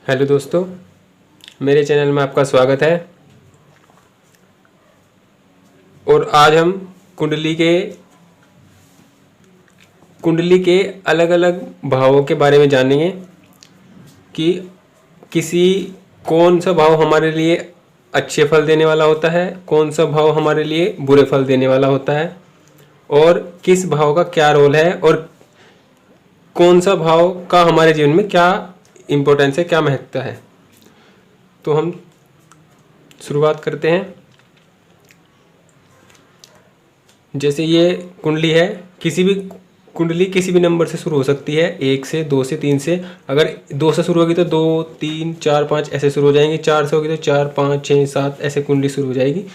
Hello दोस्तों, मेरे channel में आपका स्वागत है। और आज हम कुंडली के अलग अलग भावों के बारे में जानेंगे कि किसी कौन सा भाव हमारे लिए अच्छे फल देने वाला होता है, कौन सा भाव हमारे लिए बुरे फल देने वाला होता है, और किस भाव का क्या रोल है, और कौन सा भाव का हमारे जीवन में क्या इम्पोर्टेंस है, क्या महत्व है। तो हम शुरुआत करते हैं। जैसे ये कुंडली है, किसी भी कुंडली किसी भी नंबर से शुरू हो सकती है, 1 से 2 से 3 से। अगर 2 से शुरू होगी तो 2 3 4 5 ऐसे शुरू हो जाएंगे, 4 से होगी तो 4 5 6 7 ऐसे कुंडली शुरू हो जाएगी,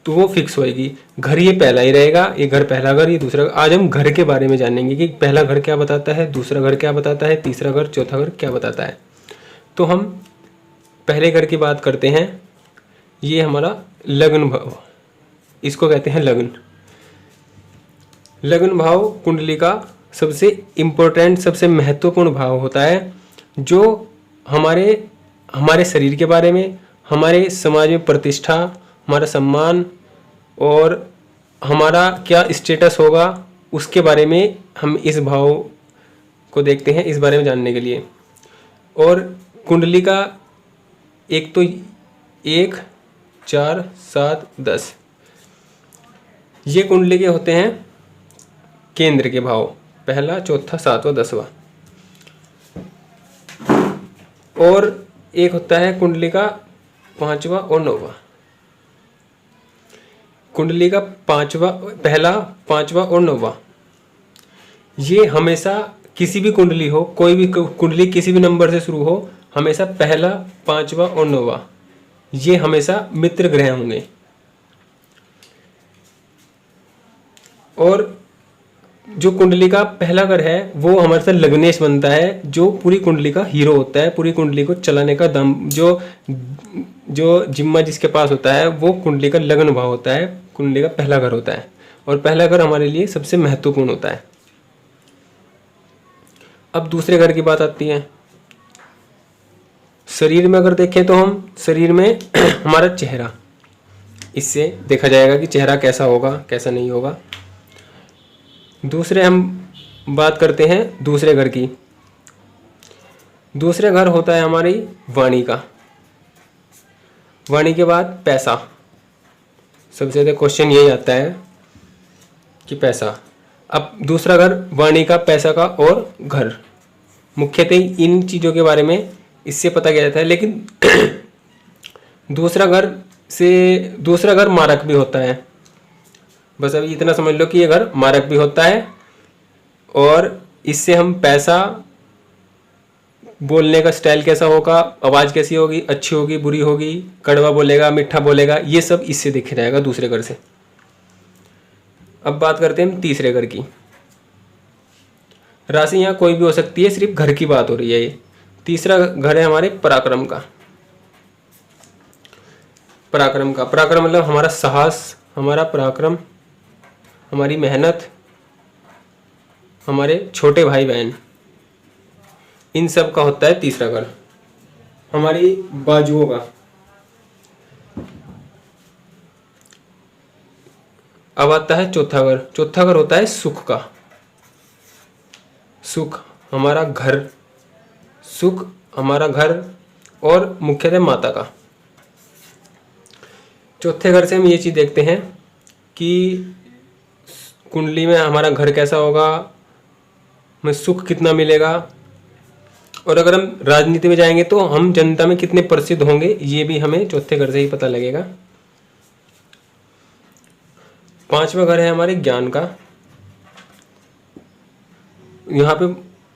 तो वो फिक्स होएगी। घर ये पहला ही रहेगा, ये घर पहला घर, ये दूसरा घर। आज हम घर के बारे में जानेंगे कि पहला घर क्या बताता है, दूसरा घर क्या बताता है, तीसरा घर, चौथा घर क्या बताता है। तो हम पहले घर की बात करते हैं। ये हमारा लग्न भाव, इसको कहते हैं लग्न। लग्न भाव कुंडली का सबसे इम्पोर्टेंट, सबसे महत्वपूर्ण भाव होता है, जो हमारे शरीर के बारे में, हमारे समाज में प्रतिष्ठा, हमारा सम्मान और हमारा क्या स्टेटस होगा, उसके बारे में हम इस भाव को देखते हैं, इस बारे में जानने के लिए। और कुंडली का एक तो 1 4 7 10 ये कुंडली के होते हैं केंद्र के भाव, पहला, चौथा, 7वां, 10वां। और एक होता है कुंडली का 5वां और 9वां। कुंडली का पहला, 5वां और 9वां, ये हमेशा किसी भी कुंडली हो, कोई भी कुंडली किसी भी नंबर से शुरू हो, हमेशा पहला, 5वां और 9वां ये हमेशा मित्र ग्रह होंगे। और जो कुंडली का पहला घर है वो हमारे साथ लग्नेश बनता है, जो पूरी कुंडली का हीरो होता है, पूरी कुंडली को चलाने का दम, जो जिम्मा जिसके पास होता है, वो कुंडली का लग्न भाव होता है, कुंडली का पहला घर होता है। और पहला घर हमारे लिए सबसे महत्वपूर्ण होता है। अब दूसरे घर की बात आती है। शरीर में अगर देखें तो हम शरीर में हमारा चेहरा, इससे देखा जाएगा कि चेहरा कैसा होगा, कैसा नहीं होगा। दूसरे हम बात करते हैं दूसरे घर की। दूसरे घर होता है हमारी वाणी का। वाणी के बाद पैसा। सबसे ज़्यादा क्वेश्चन यही आता है कि पैसा। अब दूसरा घर वाणी का, पैसा का और घर, मुख्यतः इन चीज़ों के बारे में इससे पता किया जाता है। लेकिन दूसरा घर मारक भी होता है। बस अभी इतना समझ लो कि ये घर मारक भी होता है। और इससे हम पैसा, बोलने का स्टाइल कैसा होगा, आवाज़ कैसी होगी, अच्छी होगी, बुरी होगी, कड़वा बोलेगा, मीठा बोलेगा, ये सब इससे दिख जाएगा दूसरे घर से। अब बात करते हैं हम तीसरे घर की। राशि यहाँ कोई भी हो सकती है, सिर्फ घर की बात हो रही है। ये तीसरा घर है हमारे पराक्रम का। पराक्रम मतलब हमारा साहस, हमारा पराक्रम, हमारी मेहनत, हमारे छोटे भाई बहन, इन सब का होता है तीसरा घर। हमारी बाजुओं का। अब आता है चौथा घर। चौथा घर होता है सुख का। सुख हमारा घर, सुख हमारा घर और मुख्यतः माता का। चौथे घर से हम ये चीज़ देखते हैं कि कुंडली में हमारा घर कैसा होगा, हमें सुख कितना मिलेगा, और अगर हम राजनीति में जाएंगे तो हम जनता में कितने प्रसिद्ध होंगे, ये भी हमें चौथे घर से ही पता लगेगा। 5वां घर है हमारे ज्ञान का। यहाँ पे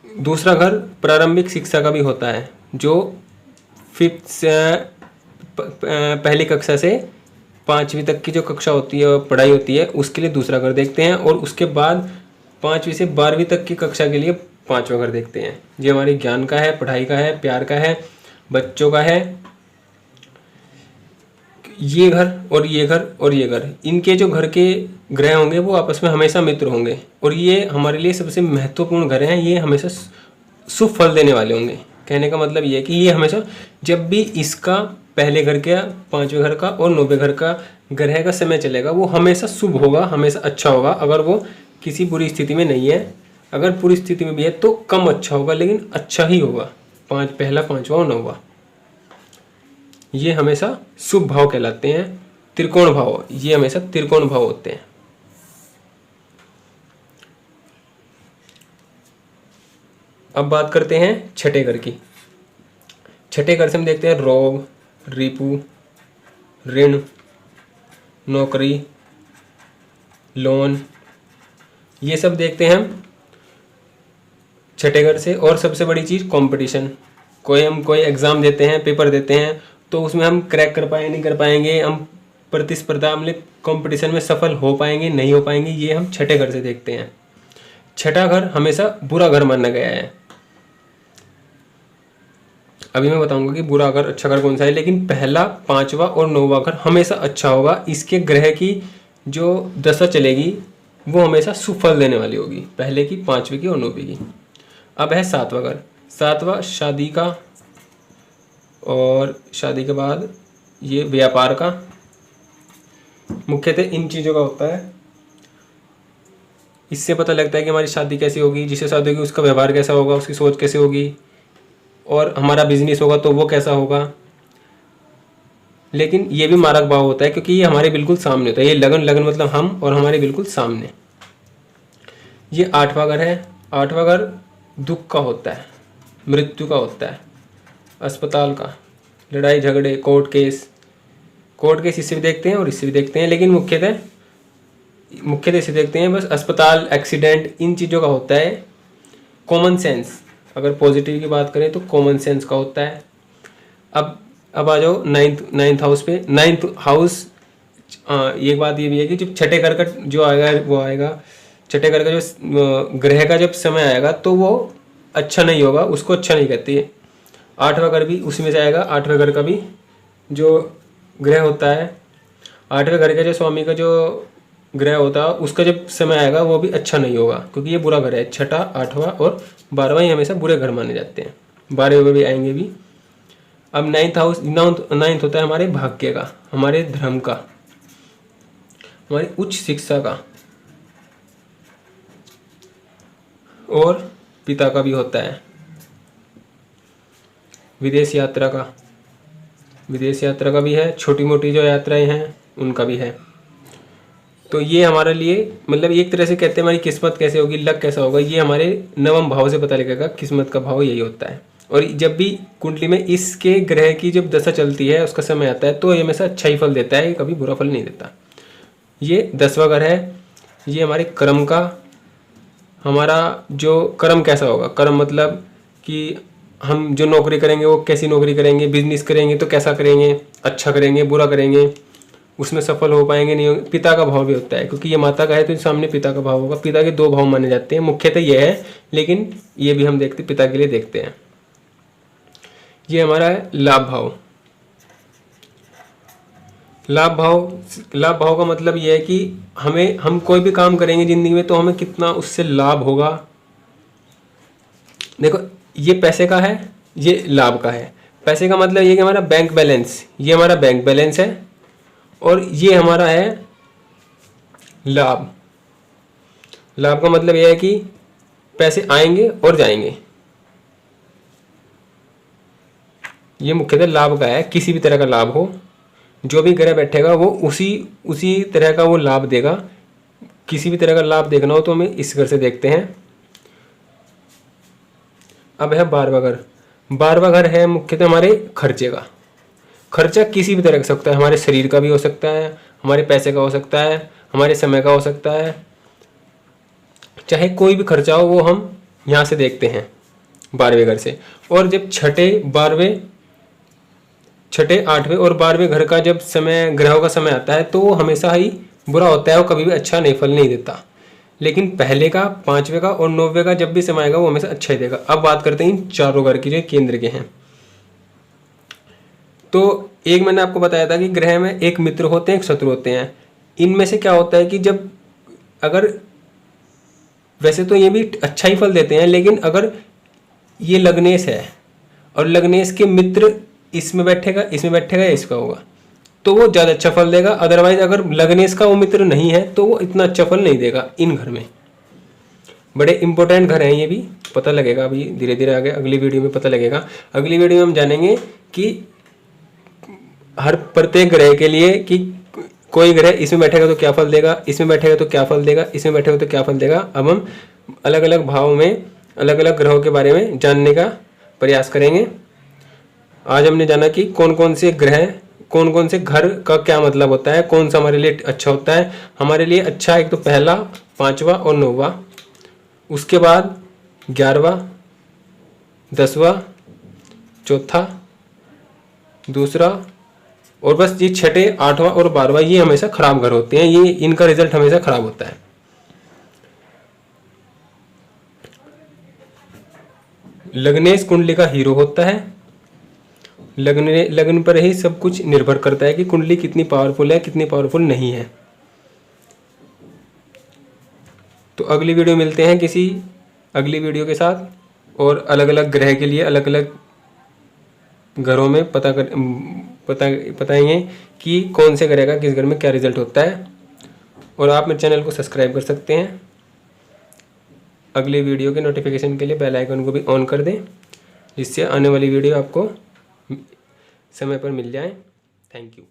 दूसरा घर प्रारंभिक शिक्षा का भी होता है, जो 5th से पहली कक्षा से 5वीं तक की जो कक्षा होती है, पढ़ाई होती है, उसके लिए दूसरा घर देखते हैं। और उसके बाद 5वीं से 12वीं तक की कक्षा के लिए 5वां घर देखते हैं। ये हमारी ज्ञान का है, पढ़ाई का है, प्यार का है, बच्चों का है। ये घर और ये घर और ये घर, इनके जो घर के ग्रह होंगे वो आपस में हमेशा मित्र होंगे, और ये हमारे लिए सबसे महत्वपूर्ण घर हैं। ये हमेशा शुभ फल देने वाले होंगे। कहने का मतलब ये है कि ये हमेशा जब भी इसका पहले घर का, पांचवें घर का और नौवें घर का ग्रह का समय चलेगा वो हमेशा शुभ होगा, हमेशा अच्छा होगा। अगर वो किसी बुरी स्थिति में नहीं है, अगर पूरी स्थिति में भी है तो कम अच्छा होगा, लेकिन अच्छा ही होगा। पहला, पांचवा और नौवा ये हमेशा शुभ भाव कहलाते हैं। त्रिकोण भाव, ये हमेशा त्रिकोण भाव होते हैं। अब बात करते हैं छठे घर की। छठे घर से हम देखते हैं रोग, रिपु, ऋण, नौकरी, लोन, ये सब देखते हैं हम छठे घर से। और सबसे बड़ी चीज़ कंपटीशन। हम कोई एग्ज़ाम देते हैं, पेपर देते हैं, तो उसमें हम क्रैक कर पाएंगे नहीं कर पाएंगे, हम प्रतिस्पर्धा मतलब कंपटीशन में सफल हो पाएंगे नहीं हो पाएंगे, ये हम छठे घर से देखते हैं। छठा घर हमेशा बुरा घर माना गया है। अभी मैं बताऊंगा कि बुरा घर अच्छा घर कौन सा है, लेकिन पहला, पांचवा और नौवा घर हमेशा अच्छा होगा। इसके ग्रह की जो दशा चलेगी वो हमेशा सुफल देने वाली होगी, पहले की, पांचवी की और नौवीं की। अब है सातवां घर। सातवां शादी का, और शादी के बाद ये व्यापार का, मुख्यतः इन चीज़ों का होता है। इससे पता लगता है कि हमारी शादी कैसी होगी, जिससे शादी होगी उसका व्यवहार कैसा होगा, उसकी सोच कैसी होगी, और हमारा बिजनेस होगा तो वो कैसा होगा। लेकिन ये भी मारक भाव होता है क्योंकि ये हमारे बिल्कुल सामने होता है। ये लगन, लगन मतलब हम, और हमारे बिल्कुल सामने। ये आठवां घर है। आठवां घर दुख का होता है, मृत्यु का होता है, अस्पताल का, लड़ाई झगड़े, कोर्ट केस। कोर्ट केस इससे भी देखते हैं और इससे भी देखते हैं, लेकिन मुख्यतः इसे देखते हैं बस। अस्पताल, एक्सीडेंट, इन चीज़ों का होता है। कॉमन सेंस, अगर पॉजिटिव की बात करें तो कॉमन सेंस का होता है। अब आ जाओ नाइन्थ हाउस पे। नाइन्थ हाउस, एक बात ये भी है कि जब छठे घर का जो आएगा वो आएगा, छठे घर का जो ग्रह का जब समय आएगा तो वो अच्छा नहीं होगा, उसको अच्छा नहीं कहती है। आठवां घर भी उसी में से आएगा। आठवें घर का भी जो ग्रह होता है, आठवें घर के जो स्वामी का जो ग्रह होता है उसका जब समय आएगा वो भी अच्छा नहीं होगा, क्योंकि ये बुरा घर है। छठा, आठवां और 12वां ये हमेशा बुरे घर माने जाते हैं। 12वें भी आएंगे भी। अब नाइन्थ होता है हमारे भाग्य का, हमारे धर्म का, हमारी उच्च शिक्षा का, और पिता का भी होता है। विदेश यात्रा का भी है। छोटी मोटी जो यात्राएं हैं उनका भी है। तो ये हमारे लिए मतलब एक तरह से कहते हैं हमारी किस्मत कैसे होगी, लक कैसा होगा, ये हमारे नवम भाव से पता लगेगा। किस्मत का भाव यही होता है। और जब भी कुंडली में इसके ग्रह की जब दशा चलती है, उसका समय आता है, तो ये हमेशा अच्छा ही फल देता है, कभी बुरा फल नहीं देता। ये 10वां घर है। ये हमारे कर्म का, हमारा जो कर्म कैसा होगा। कर्म मतलब कि हम जो नौकरी करेंगे वो कैसी नौकरी करेंगे, बिजनेस करेंगे तो कैसा करेंगे, अच्छा करेंगे, बुरा करेंगे, उसमें सफल हो पाएंगे नहीं होंगे। पिता का भाव भी होता है, क्योंकि ये माता का है तो सामने पिता का भाव होगा। पिता के 2 भाव माने जाते हैं, मुख्यतः ये है, लेकिन ये भी हम देखते पिता के लिए देखते हैं। ये हमारा है लाभ भाव। लाभ भाव का मतलब ये है कि हम कोई भी काम करेंगे जिंदगी में तो हमें कितना उससे लाभ होगा। देखो, ये पैसे का है, ये लाभ का है। पैसे का मतलब ये कि हमारा बैंक बैलेंस, ये हमारा बैंक बैलेंस है, और ये हमारा है लाभ। लाभ का मतलब यह है कि पैसे आएंगे और जाएंगे। ये मुख्यतः लाभ का है। किसी भी तरह का लाभ हो, जो भी ग्रह बैठेगा वो उसी तरह का वो लाभ देगा। किसी भी तरह का लाभ देखना हो तो हमें इस घर से देखते हैं। अब है 12वां घर। 12वां घर है मुख्यतः हमारे खर्चे का। खर्चा किसी भी तरह का सकता है, हमारे शरीर का भी हो सकता है, हमारे पैसे का हो सकता है, हमारे समय का हो सकता है, चाहे कोई भी खर्चा हो वो हम यहाँ से देखते हैं 12वें घर से। और जब छठे, 8वें और 12वें घर का जब समय, ग्रहों का समय आता है तो वो हमेशा ही बुरा होता है, वो कभी भी अच्छा नहीं फल नहीं देता। लेकिन पहले का, 5वें का और 9वें का जब भी समय आएगा वो हमेशा अच्छा ही देगा। अब बात करते हैं इन चारों घर की जो केंद्र के हैं। तो एक मैंने आपको बताया था कि ग्रह में एक मित्र होते हैं, एक शत्रु होते हैं। इनमें से क्या होता है कि जब अगर, वैसे तो ये भी अच्छा ही फल देते हैं, लेकिन अगर ये लग्नेश है, और लग्नेश के मित्र इसमें बैठेगा, इसमें बैठेगा या इसका होगा, तो वो ज़्यादा अच्छा फल देगा। अदरवाइज अगर लग्नेश का वो मित्र नहीं है तो वो इतना अच्छा फल नहीं देगा इन घर में। बड़े इंपॉर्टेंट घर हैं ये भी, पता लगेगा अभी धीरे धीरे आगे अगली वीडियो में पता लगेगा। अगली वीडियो में हम जानेंगे कि हर प्रत्येक ग्रह के लिए कि कोई ग्रह इसमें बैठेगा तो क्या फल देगा, इसमें बैठेगा तो क्या फल देगा, इसमें बैठेगा तो क्या फल देगा। अब हम अलग अलग भावों में अलग अलग ग्रहों के बारे में जानने का प्रयास करेंगे। आज हमने जाना कि कौन कौन से ग्रह, कौन कौन से घर का क्या मतलब होता है, कौन सा हमारे लिए अच्छा होता है। हमारे लिए अच्छा एक तो पहला, 5वां और 9वां, उसके बाद 11वां, 10वां, चौथा, दूसरा, और बस ये 6, 8वां और 12वां ये हमेशा खराब घर होते हैं, ये इनका रिजल्ट हमेशा खराब होता है। लग्नेश कुंडली का हीरो होता है। लग्न पर ही सब कुछ निर्भर करता है कि कुंडली कितनी पावरफुल है, कितनी पावरफुल नहीं है। तो अगली वीडियो मिलते हैं किसी अगली वीडियो के साथ, और अलग अलग ग्रह के लिए अलग अलग घरों में बताएंगे कि कौन से ग्रह का किस घर में क्या रिजल्ट होता है। और आप मेरे चैनल को सब्सक्राइब कर सकते हैं। अगली वीडियो के नोटिफिकेशन के लिए बेल आइकन को भी ऑन कर दें, जिससे आने वाली वीडियो आपको समय पर मिल जाए। Thank you.